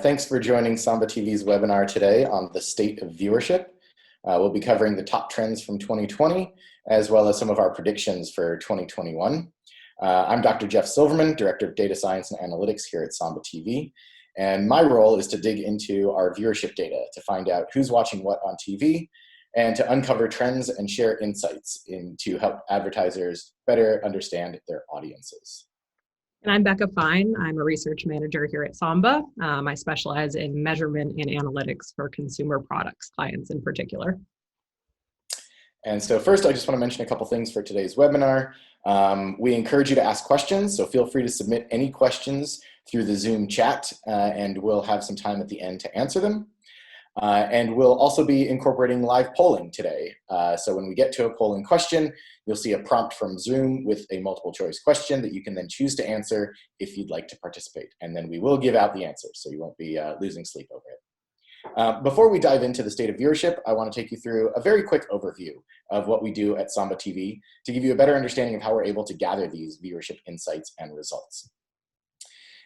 Thanks for joining Samba TV's webinar today on the state of viewership. We'll be covering the top trends from 2020, as well as some of our predictions for 2021. I'm Dr. Jeff Silverman, Director of Data Science and Analytics here at Samba TV. And my role is to dig into our viewership data to find out who's watching what on TV and to uncover trends and share insights to help advertisers better understand their audiences. And I'm Becca Fine. I'm a research manager here at Samba. I specialize in measurement and analytics for consumer products clients in particular. And so first, I just want to mention a couple things for today's webinar. We encourage you to ask questions, so feel free to submit any questions through the Zoom chat, and we'll have some time at the end to answer them. And we'll also be incorporating live polling today. So when we get to a polling question, you'll see a prompt from Zoom with a multiple choice question that you can then choose to answer if you'd like to participate. And then we will give out the answers, so you won't be losing sleep over it. Before we dive into the state of viewership, I want to take you through a very quick overview of what we do at Samba TV to give you a better understanding of how we're able to gather these viewership insights and results.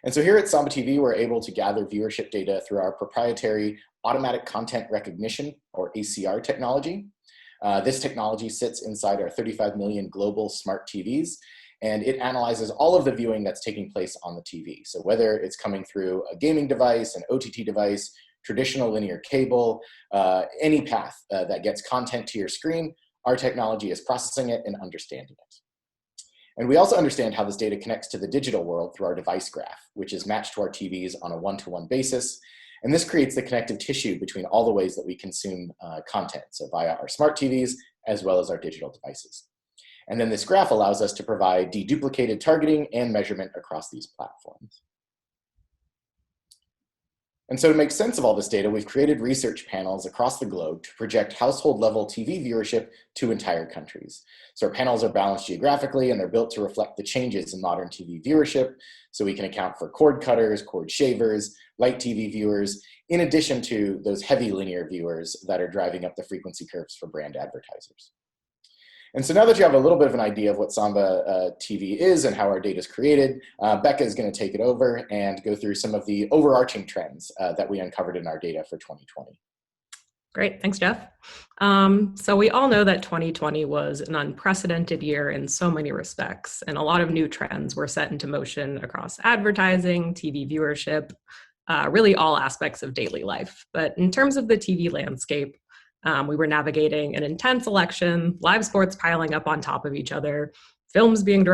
And so here at Samba TV, we're able to gather viewership data through our proprietary automatic content recognition, or ACR technology. This technology sits inside our 35 million global smart TVs, and it analyzes all of the viewing that's taking place on the TV. So whether it's coming through a gaming device, an OTT device, traditional linear cable, any path that gets content to your screen, our technology is processing it and understanding it. And we also understand how this data connects to the digital world through our device graph, which is matched to our TVs on a one-to-one basis. And this creates the connective tissue between all the ways that we consume content, so via our smart TVs as well as our digital devices. And then this graph allows us to provide deduplicated targeting and measurement across these platforms. And so to make sense of all this data, we've created research panels across the globe to project household-level TV viewership to entire countries. So our panels are balanced geographically, and they're built to reflect the changes in modern TV viewership, so we can account for cord cutters, cord shavers, light TV viewers, in addition to those heavy linear viewers that are driving up the frequency curves for brand advertisers. And so now that you have a little bit of an idea of what Samba TV is and how our data is created, Becca is going to take it over and go through some of the overarching trends that we uncovered in our data for 2020. Great, thanks, Jeff. So we all know that 2020 was an unprecedented year in so many respects, and a lot of new trends were set into motion across advertising, TV viewership, really all aspects of daily life. But in terms of the TV landscape, we were navigating an intense election, live sports piling up on top of each other, films being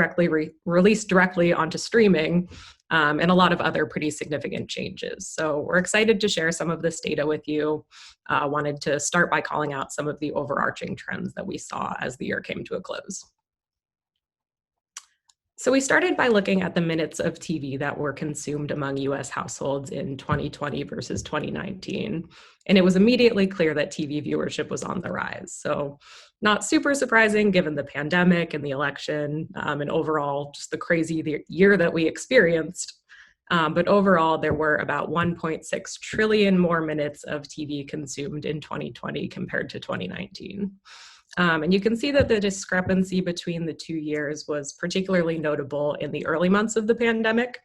released directly onto streaming, and a lot of other pretty significant changes. So we're excited to share some of this data with you. Wanted to start by calling out some of the overarching trends that we saw as the year came to a close. So we started by looking at the minutes of TV that were consumed among US households in 2020 versus 2019. And it was immediately clear that TV viewership was on the rise. So not super surprising given the pandemic and the election and overall just the crazy year that we experienced. But overall, there were about 1.6 trillion more minutes of TV consumed in 2020 compared to 2019. And you can see that the discrepancy between the 2 years was particularly notable in the early months of the pandemic,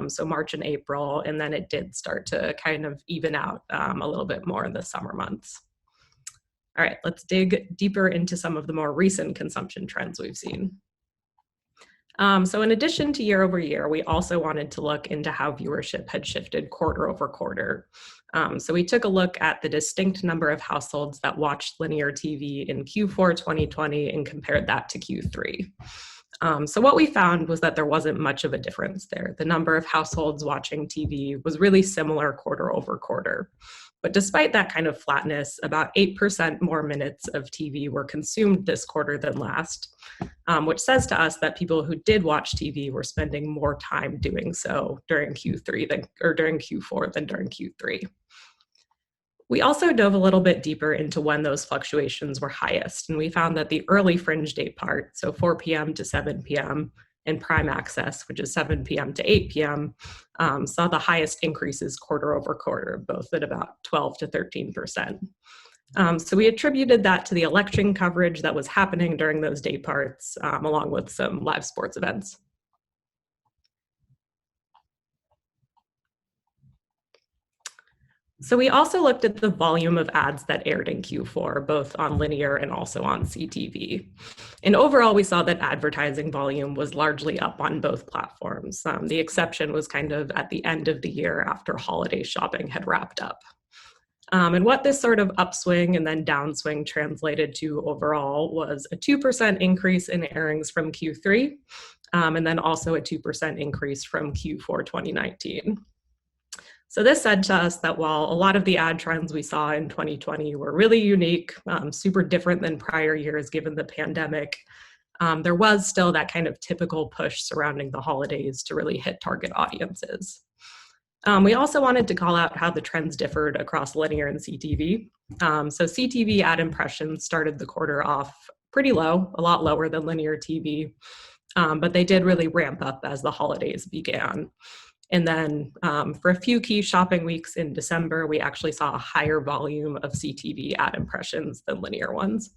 so March and April, and then it did start to kind of even out a little bit more in the summer months. All right, let's dig deeper into some of the more recent consumption trends we've seen. So in addition to year over year, we also wanted to look into how viewership had shifted quarter over quarter. So we took a look at the distinct number of households that watched linear TV in Q4 2020 and compared that to Q3. So what we found was that there wasn't much of a difference there. The number of households watching TV was really similar quarter over quarter. But despite that kind of flatness, about 8% more minutes of TV were consumed this quarter than last, which says to us that people who did watch TV were spending more time doing so during during Q4 than during Q3. We also dove a little bit deeper into when those fluctuations were highest, and we found that the early fringe day part, so 4 p.m. to 7 p.m., and prime access, which is 7 p.m. to 8 p.m., saw the highest increases quarter over quarter, both at about 12 to 13%. So we attributed that to the election coverage that was happening during those day parts, along with some live sports events. So we also looked at the volume of ads that aired in Q4, both on linear and also on CTV. And overall, we saw that advertising volume was largely up on both platforms. The exception was kind of at the end of the year after holiday shopping had wrapped up. And what this sort of upswing and then downswing translated to overall was a 2% increase in airings from Q3, and then also a 2% increase from Q4 2019. So this said to us that while a lot of the ad trends we saw in 2020 were really unique, super different than prior years given the pandemic, there was still that kind of typical push surrounding the holidays to really hit target audiences. We also wanted to call out how the trends differed across linear and CTV. So CTV ad impressions started the quarter off pretty low, a lot lower than linear TV, but they did really ramp up as the holidays began. And then for a few key shopping weeks in December, we actually saw a higher volume of CTV ad impressions than linear ones.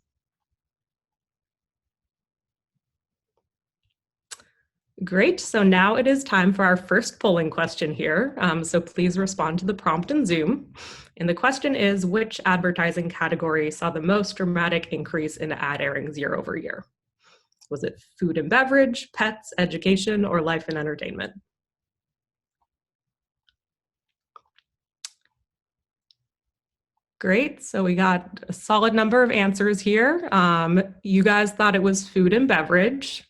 Great, so now it is time for our first polling question here. So please respond to the prompt in Zoom. And the question is, which advertising category saw the most dramatic increase in ad airings year over year? Was it food and beverage, pets, education, or life and entertainment? Great, so we got a solid number of answers here. You guys thought it was food and beverage,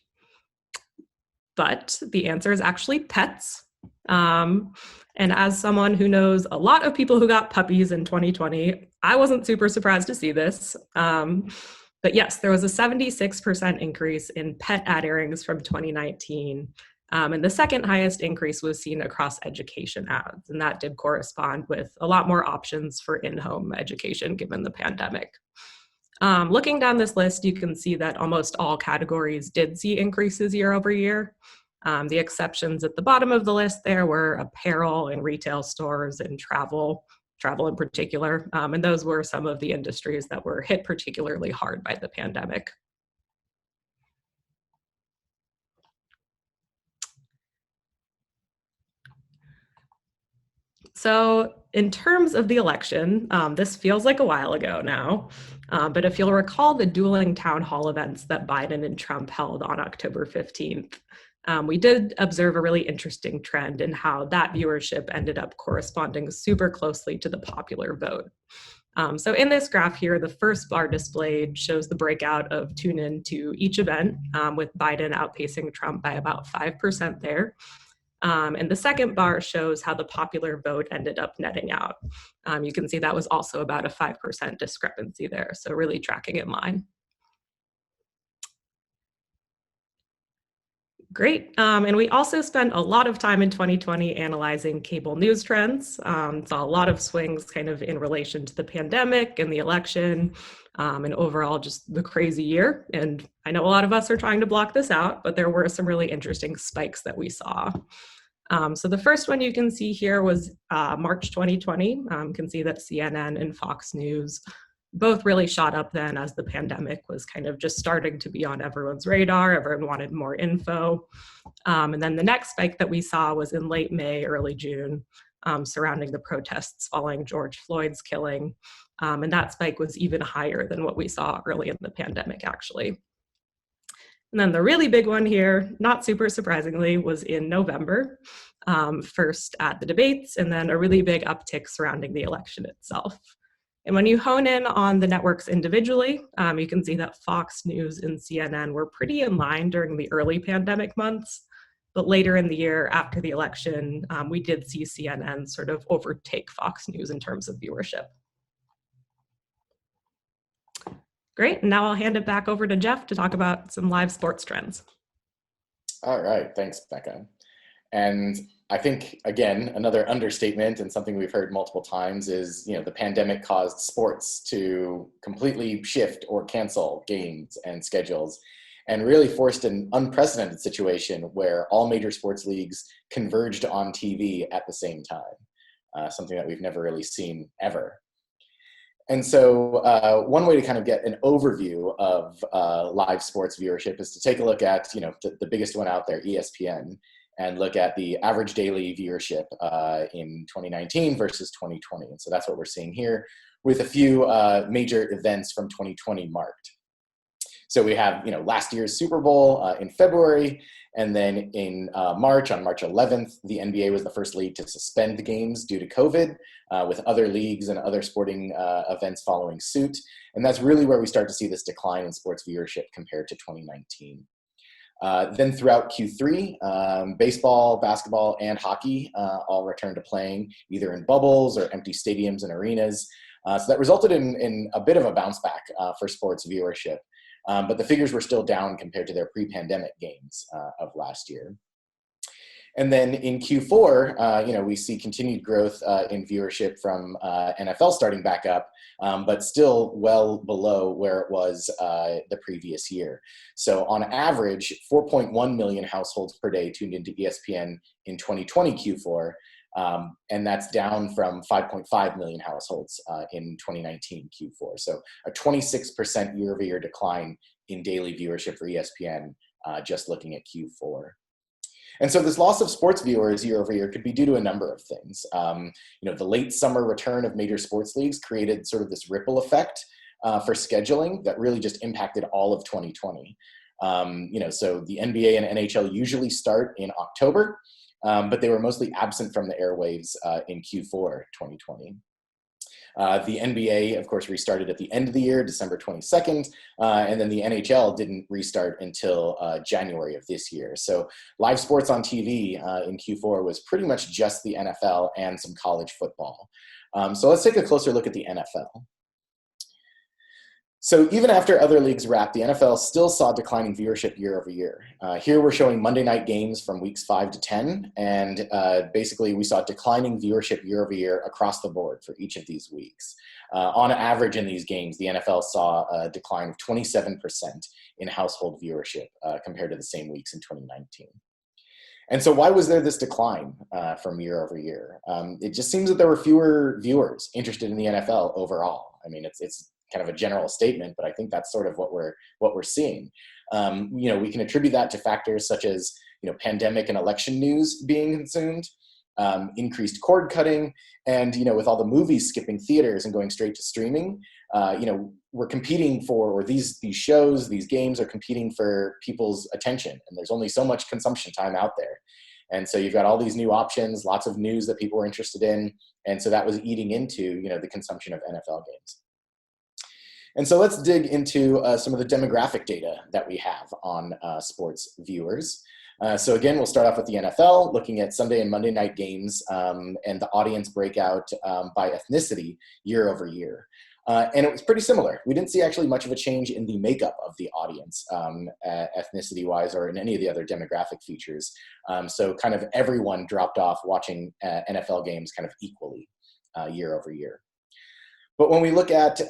but the answer is actually pets. And as someone who knows a lot of people who got puppies in 2020, I wasn't super surprised to see this. But yes, there was a 76% increase in pet ad airings from 2019. And the second highest increase was seen across education ads. And that did correspond with a lot more options for in-home education given the pandemic. Looking down this list, you can see that almost all categories did see increases year over year. The exceptions at the bottom of the list there were apparel and retail stores and travel in particular. And those were some of the industries that were hit particularly hard by the pandemic. So in terms of the election, this feels like a while ago now, but if you'll recall the dueling town hall events that Biden and Trump held on October 15th, we did observe a really interesting trend in how that viewership ended up corresponding super closely to the popular vote. So in this graph here, the first bar displayed shows the breakout of tune in to each event, with Biden outpacing Trump by about 5% there. And the second bar shows how the popular vote ended up netting out. You can see that was also about a 5% discrepancy there, so really tracking in line. Great, and we also spent a lot of time in 2020 analyzing cable news trends. Saw a lot of swings kind of in relation to the pandemic and the election, and overall just the crazy year. And I know a lot of us are trying to block this out, but there were some really interesting spikes that we saw. So the first one you can see here was March 2020. You can see that CNN and Fox News both really shot up then as the pandemic was kind of just starting to be on everyone's radar. Everyone wanted more info. And then the next spike that we saw was in late May, early June, surrounding the protests following George Floyd's killing. And that spike was even higher than what we saw early in the pandemic, actually. And then the really big one here, not super surprisingly, was in November, first at the debates, and then a really big uptick surrounding the election itself. And when you hone in on the networks individually, you can see that Fox News and CNN were pretty in line during the early pandemic months. But later in the year, after the election, we did see CNN sort of overtake Fox News in terms of viewership. Great, and now I'll hand it back over to Jeff to talk about some live sports trends. All right, thanks, Becca. And I think, again, another understatement and something we've heard multiple times is, the pandemic caused sports to completely shift or cancel games and schedules, and really forced an unprecedented situation where all major sports leagues converged on TV at the same time, something that we've never really seen ever. And so one way to kind of get an overview of live sports viewership is to take a look at, the biggest one out there, ESPN. and look at the average daily viewership in 2019 versus 2020. And so that's what we're seeing here, with a few major events from 2020 marked. So we have, last year's Super Bowl in February, and then in March, on March 11th, the NBA was the first league to suspend the games due to COVID, with other leagues and other sporting events following suit. And that's really where we start to see this decline in sports viewership compared to 2019. Then throughout Q3, baseball, basketball, and hockey all returned to playing, either in bubbles or empty stadiums and arenas. So that resulted in a bit of a bounce back for sports viewership. But the figures were still down compared to their pre-pandemic games of last year. And then in Q4, we see continued growth in viewership from NFL starting back up, but still well below where it was the previous year. So on average, 4.1 million households per day tuned into ESPN in 2020 Q4, and that's down from 5.5 million households in 2019 Q4. So a 26% year-over-year decline in daily viewership for ESPN, just looking at Q4. And so this loss of sports viewers year over year could be due to a number of things. The late summer return of major sports leagues created sort of this ripple effect for scheduling that really just impacted all of 2020. So the NBA and NHL usually start in October, but they were mostly absent from the airwaves in Q4 2020. The NBA, of course, restarted at the end of the year, December 22nd, and then the NHL didn't restart until January of this year. So live sports on TV in Q4 was pretty much just the NFL and some college football. So let's take a closer look at the NFL. So even after other leagues wrapped, the NFL still saw declining viewership year over year. Here we're showing Monday night games from weeks 5 to 10, and basically we saw declining viewership year over year across the board for each of these weeks. On average in these games, the NFL saw a decline of 27% in household viewership compared to the same weeks in 2019. And so why was there this decline from year over year? It just seems that there were fewer viewers interested in the NFL overall. I mean, it's kind of a general statement, but I think that's sort of what we're seeing. We can attribute that to factors such as pandemic and election news being consumed, increased cord cutting, and with all the movies skipping theaters and going straight to streaming, we're competing for, or these shows, these games are competing for people's attention, and there's only so much consumption time out there. And so you've got all these new options, lots of news that people are interested in, and so that was eating into the consumption of NFL games. And so let's dig into some of the demographic data that we have on sports viewers. So again, we'll start off with the NFL, looking at Sunday and Monday night games and the audience breakout by ethnicity year over year. And it was pretty similar. We didn't see actually much of a change in the makeup of the audience, ethnicity-wise, or in any of the other demographic features. So kind of everyone dropped off watching NFL games kind of equally year over year. But when we look at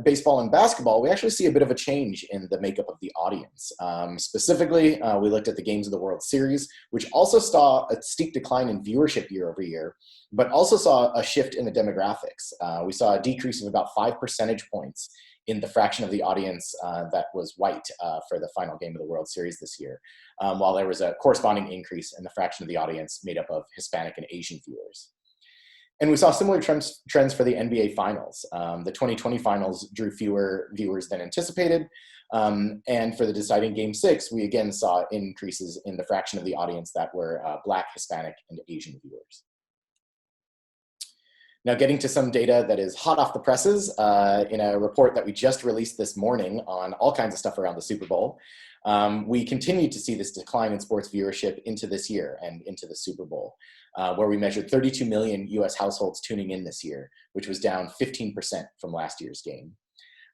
baseball and basketball, we actually see a bit of a change in the makeup of the audience. Specifically, we looked at the games of the World Series, which also saw a steep decline in viewership year over year, but also saw a shift in the demographics. We saw a decrease of about 5 percentage points in the fraction of the audience that was white for the final game of the World Series this year, while there was a corresponding increase in the fraction of the audience made up of Hispanic and Asian viewers. And we saw similar trends for the NBA Finals. The 2020 Finals drew fewer viewers than anticipated. And for the deciding Game 6, we again saw increases in the fraction of the audience that were Black, Hispanic, and Asian viewers. Now, getting to some data that is hot off the presses in a report that we just released this morning on all kinds of stuff around the Super Bowl. We continue to see this decline in sports viewership into this year and into the Super Bowl, where we measured 32 million US households tuning in this year, which was down 15% from last year's game.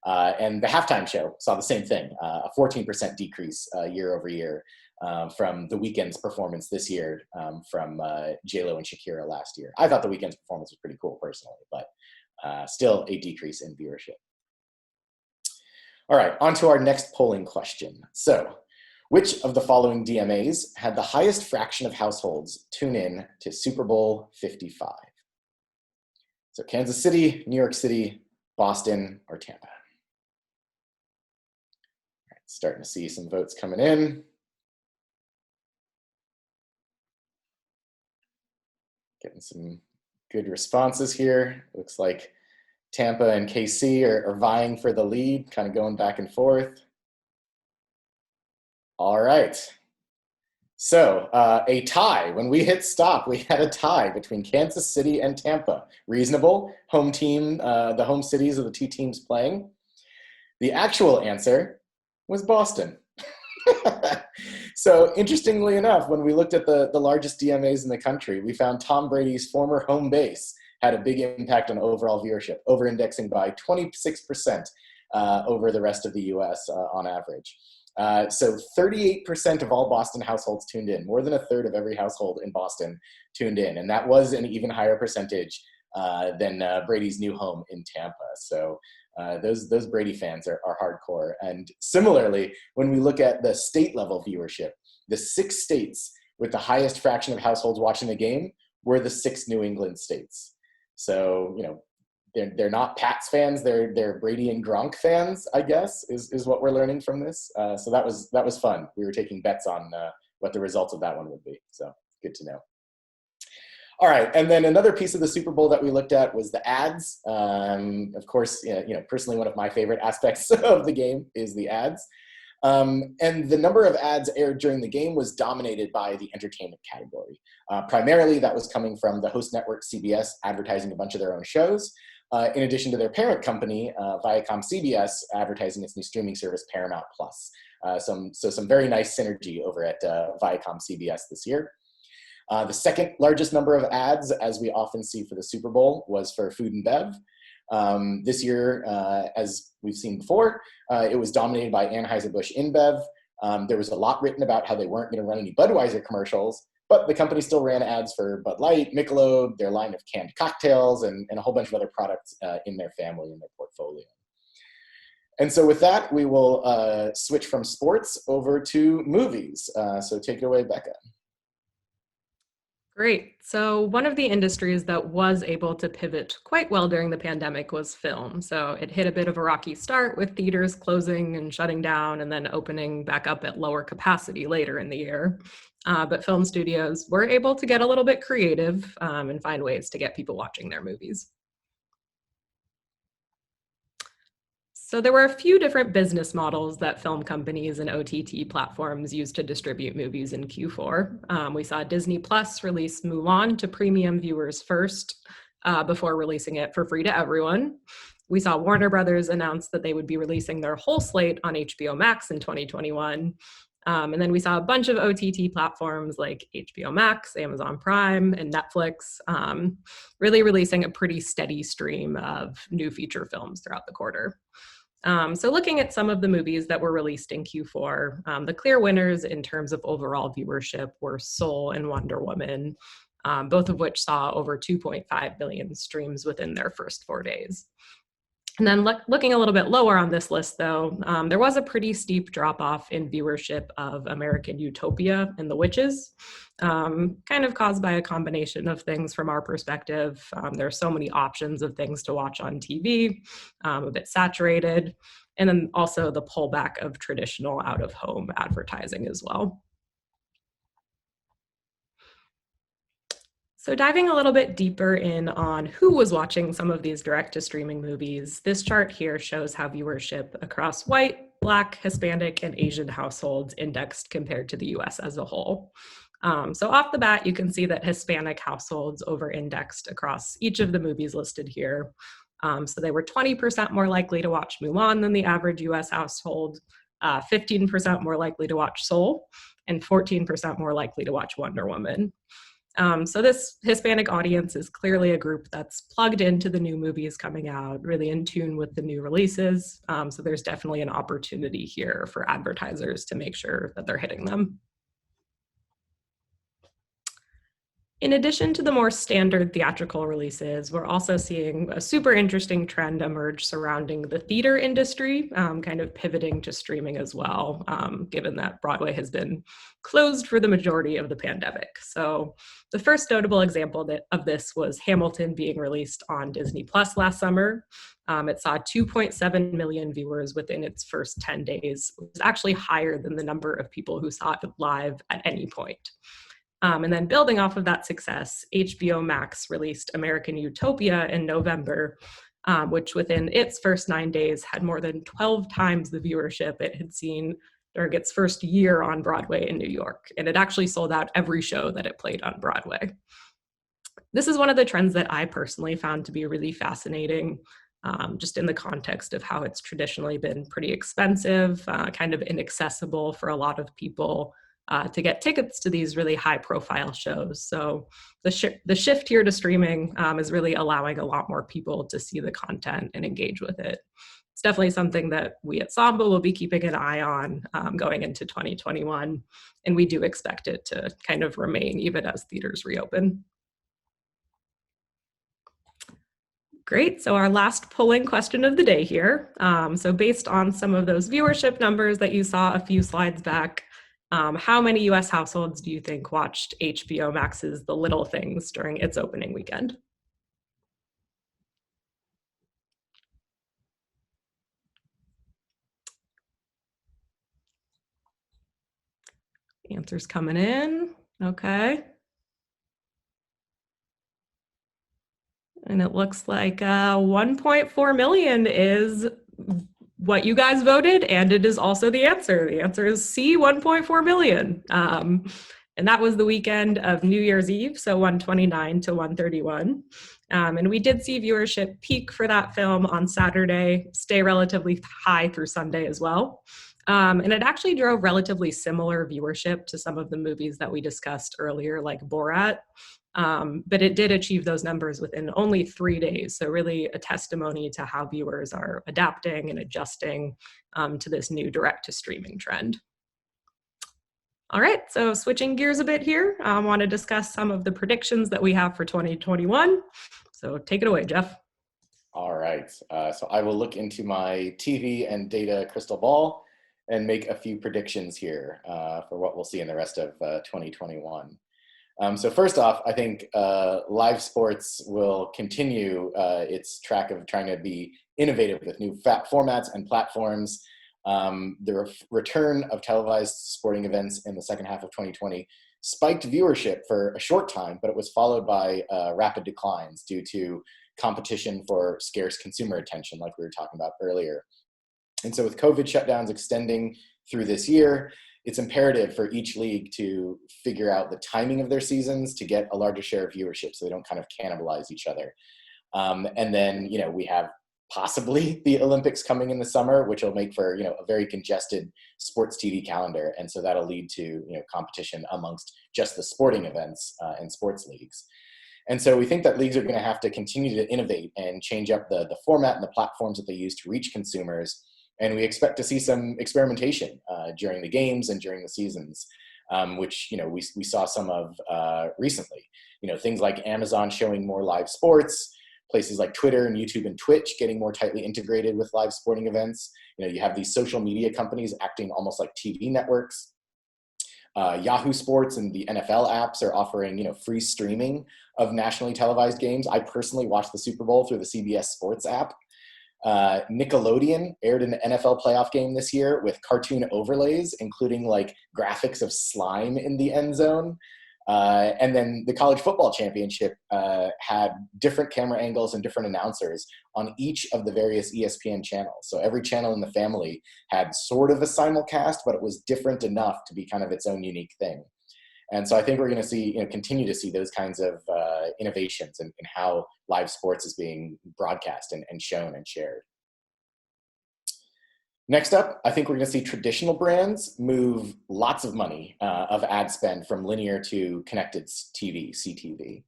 And the halftime show saw the same thing, a 14% decrease year over year from the Weeknd's performance this year from J-Lo and Shakira last year. I thought the Weeknd's performance was pretty cool personally, but still a decrease in viewership. All right, on to our next polling question. So, which of the following DMAs had the highest fraction of households tune in to Super Bowl 55? So Kansas City, New York City, Boston, or Tampa? All right, starting to see some votes coming in. Getting some good responses here. Looks like Tampa and KC are vying for the lead, kind of going back and forth. All right. So a tie. When we hit stop, we had a tie between Kansas City and Tampa. Reasonable. Home team, the home cities of the two teams playing. The actual answer was Boston. So interestingly enough, when we looked at the largest DMAs in the country, we found Tom Brady's former home base had a big impact on overall viewership, over-indexing by 26% over the rest of the US on average. So 38% of all Boston households tuned in, more than a third of every household in Boston tuned in. And that was an even higher percentage than Brady's new home in Tampa. So those Brady fans are hardcore. And similarly, when we look at the state level viewership, the 6 states with the highest fraction of households watching the game were the 6 New England states. So, you know, they're not Pats fans, they're Brady and Gronk fans, I guess, is what we're learning from this. So that was fun. We were taking bets on what the results of that one would be. So good to know. All right, and then another piece of the Super Bowl that we looked at was the ads. Of course, you know, personally, one of my favorite aspects of the game is the ads. And the number of ads aired during the game was dominated by the entertainment category. Primarily, that was coming from the host network CBS advertising a bunch of their own shows, in addition to their parent company, Viacom CBS, advertising its new streaming service, Paramount Plus. So some very nice synergy over at Viacom CBS this year. The second largest number of ads, as we often see for the Super Bowl, was for food and bev. This year, as we've seen before, it was dominated by Anheuser-Busch InBev. There was a lot written about how they weren't going to run any Budweiser commercials, but the company still ran ads for Bud Light, Michelob, their line of canned cocktails, and a whole bunch of other products in their family, in their portfolio. And so with that, we will switch from sports over to movies. So take it away, Becca. Great. So one of the industries that was able to pivot quite well during the pandemic was film. So it hit a bit of a rocky start with theaters closing and shutting down and then opening back up at lower capacity later in the year. But film studios were able to get a little bit creative and find ways to get people watching their movies. So there were a few different business models that film companies and OTT platforms used to distribute movies in Q4. We saw Disney Plus release Mulan to premium viewers first before releasing it for free to everyone. We saw Warner Brothers announce that they would be releasing their whole slate on HBO Max in 2021. And then we saw a bunch of OTT platforms like HBO Max, Amazon Prime, and Netflix really releasing a pretty steady stream of new feature films throughout the quarter. So looking at some of the movies that were released in Q4, the clear winners in terms of overall viewership were Soul and Wonder Woman, both of which saw over 2.5 billion streams within their first 4 days. And then looking a little bit lower on this list, though, there was a pretty steep drop-off in viewership of American Utopia and The Witches, kind of caused by a combination of things from our perspective. There are so many options of things to watch on TV, a bit saturated, and then also the pullback of traditional out-of-home advertising as well. So diving a little bit deeper in on who was watching some of these direct-to-streaming movies, this chart here shows how viewership across white, Black, Hispanic, and Asian households indexed compared to the US as a whole. So off the bat, you can see that Hispanic households over-indexed across each of the movies listed here. So they were 20% more likely to watch Mulan than the average US household, 15% more likely to watch Soul, and 14% more likely to watch Wonder Woman. So this Hispanic audience is clearly a group that's plugged into the new movies coming out, really in tune with the new releases. So there's definitely an opportunity here for advertisers to make sure that they're hitting them. In addition to the more standard theatrical releases, we're also seeing a super interesting trend emerge surrounding the theater industry, kind of pivoting to streaming as well, given that Broadway has been closed for the majority of the pandemic. So the first notable example of this was Hamilton being released on Disney Plus last summer. It saw 2.7 million viewers within its first 10 days, which is actually higher than the number of people who saw it live at any point. And then building off of that success, HBO Max released American Utopia in November, which within its first 9 days had more than 12 times the viewership it had seen during its first year on Broadway in New York. And it actually sold out every show that it played on Broadway. This is one of the trends that I personally found to be really fascinating, just in the context of how it's traditionally been pretty expensive, kind of inaccessible for a lot of people to get tickets to these really high profile shows. So the shift here to streaming is really allowing a lot more people to see the content and engage with it. It's definitely something that we at Samba will be keeping an eye on going into 2021. And we do expect it to kind of remain even as theaters reopen. Great. So our last polling question of the day here. So based on some of those viewership numbers that you saw a few slides back, how many US households do you think watched HBO Max's The Little Things during its opening weekend? Answers coming in. Okay. And it looks like 1.4 million is what you guys voted, and it is also the answer. The answer is C, 1.4 million. And that was the weekend of New Year's Eve, so 129 to 131. And we did see viewership peak for that film on Saturday, stay relatively high through Sunday as well. And it actually drove relatively similar viewership to some of the movies that we discussed earlier, like Borat. But it did achieve those numbers within only 3 days. So really a testimony to how viewers are adapting and adjusting to this new direct to streaming trend. All right, so switching gears a bit here, I want to discuss some of the predictions that we have for 2021. So take it away, Jeff. All right, so I will look into my TV and data crystal ball and make a few predictions here for what we'll see in the rest of 2021. So first off, I think live sports will continue its track of trying to be innovative with new formats and platforms. The return of televised sporting events in the second half of 2020 spiked viewership for a short time, but it was followed by rapid declines due to competition for scarce consumer attention, like we were talking about earlier. And so with COVID shutdowns extending through this year, it's imperative for each league to figure out the timing of their seasons to get a larger share of viewership so they don't kind of cannibalize each other. And then, we have possibly the Olympics coming in the summer, which will make for, a very congested sports TV calendar. And so that'll lead to, competition amongst just the sporting events and sports leagues. And so we think that leagues are going to have to continue to innovate and change up the format and the platforms that they use to reach consumers. And we expect to see some experimentation during the games and during the seasons, which we saw some of recently. Things like Amazon showing more live sports, places like Twitter and YouTube and Twitch getting more tightly integrated with live sporting events. You have these social media companies acting almost like TV networks. Yahoo Sports and the NFL apps are offering free streaming of nationally televised games. I personally watched the Super Bowl through the CBS Sports app. Nickelodeon aired an NFL playoff game this year with cartoon overlays, including like graphics of slime in the end zone. And then the college football championship had different camera angles and different announcers on each of the various ESPN channels. So every channel in the family had sort of a simulcast, but it was different enough to be kind of its own unique thing. And so I think we're going to see, continue to see those kinds of innovations in how live sports is being broadcast and shown and shared. Next up, I think we're going to see traditional brands move lots of money of ad spend from linear to connected TV, CTV.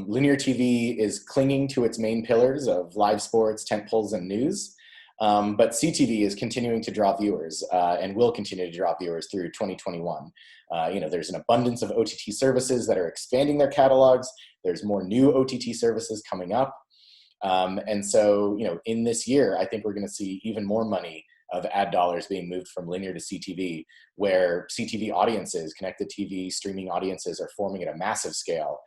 Linear TV is clinging to its main pillars of live sports, tentpoles, and news. But CTV is continuing to draw viewers and will continue to draw viewers through 2021. There's an abundance of OTT services that are expanding their catalogs. There's more new OTT services coming up. And so, in this year, I think we're going to see even more money of ad dollars being moved from linear to CTV, where CTV audiences, connected TV streaming audiences are forming at a massive scale.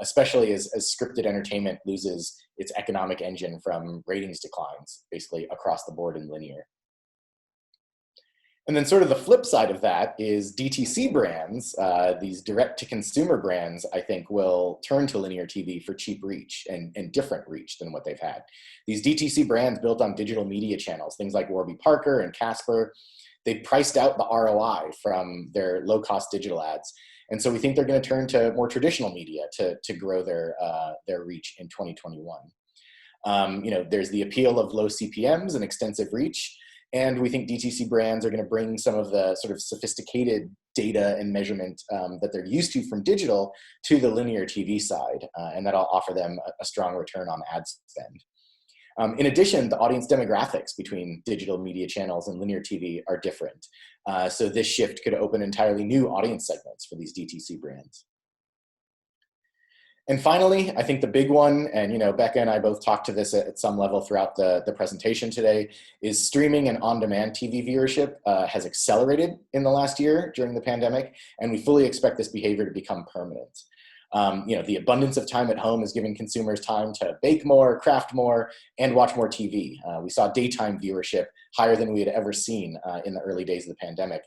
Especially as scripted entertainment loses its economic engine from ratings declines, basically across the board in linear. And then sort of the flip side of that is DTC brands, these direct-to-consumer brands, I think will turn to linear TV for cheap reach and different reach than what they've had. These DTC brands built on digital media channels, things like Warby Parker and Casper, they priced out the ROI from their low-cost digital ads. And so we think they're going to turn to more traditional media to grow their reach in 2021. There's the appeal of low CPMs and extensive reach. And we think DTC brands are going to bring some of the sort of sophisticated data and measurement that they're used to from digital to the linear TV side. And that'll offer them a strong return on ad spend. In addition, the audience demographics between digital media channels and linear TV are different. So this shift could open entirely new audience segments for these DTC brands. And finally, I think the big one, and Becca and I both talked to this at some level throughout the presentation today, is streaming and on-demand TV viewership has accelerated in the last year during the pandemic, and we fully expect this behavior to become permanent. The abundance of time at home is giving consumers time to bake more, craft more, and watch more TV. We saw daytime viewership higher than we had ever seen in the early days of the pandemic.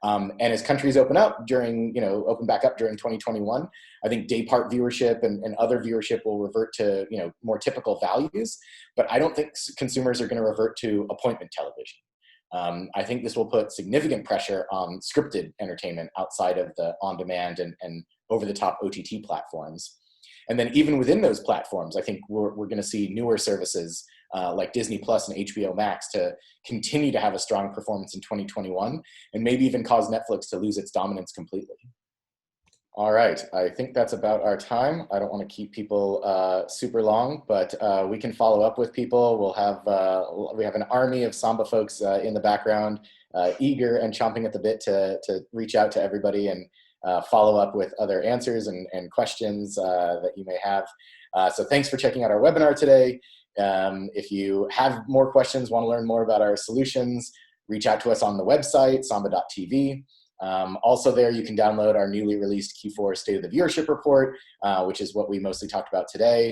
And as countries open back up during 2021, I think day part viewership and other viewership will revert to more typical values, but I don't think consumers are going to revert to appointment television. I think this will put significant pressure on scripted entertainment outside of the on-demand and over-the-top OTT platforms. And then even within those platforms, I think we're going to see newer services like Disney Plus and HBO Max to continue to have a strong performance in 2021 and maybe even cause Netflix to lose its dominance completely. All right, I think that's about our time. I don't want to keep people super long, but we can follow up with people. We have an army of Samba folks in the background, eager and chomping at the bit to reach out to everybody and follow up with other answers and questions that you may have. So thanks for checking out our webinar today. If you have more questions, want to learn more about our solutions, reach out to us on the website, samba.tv. Also there, you can download our newly released Q4 State of the Viewership Report, which is what we mostly talked about today.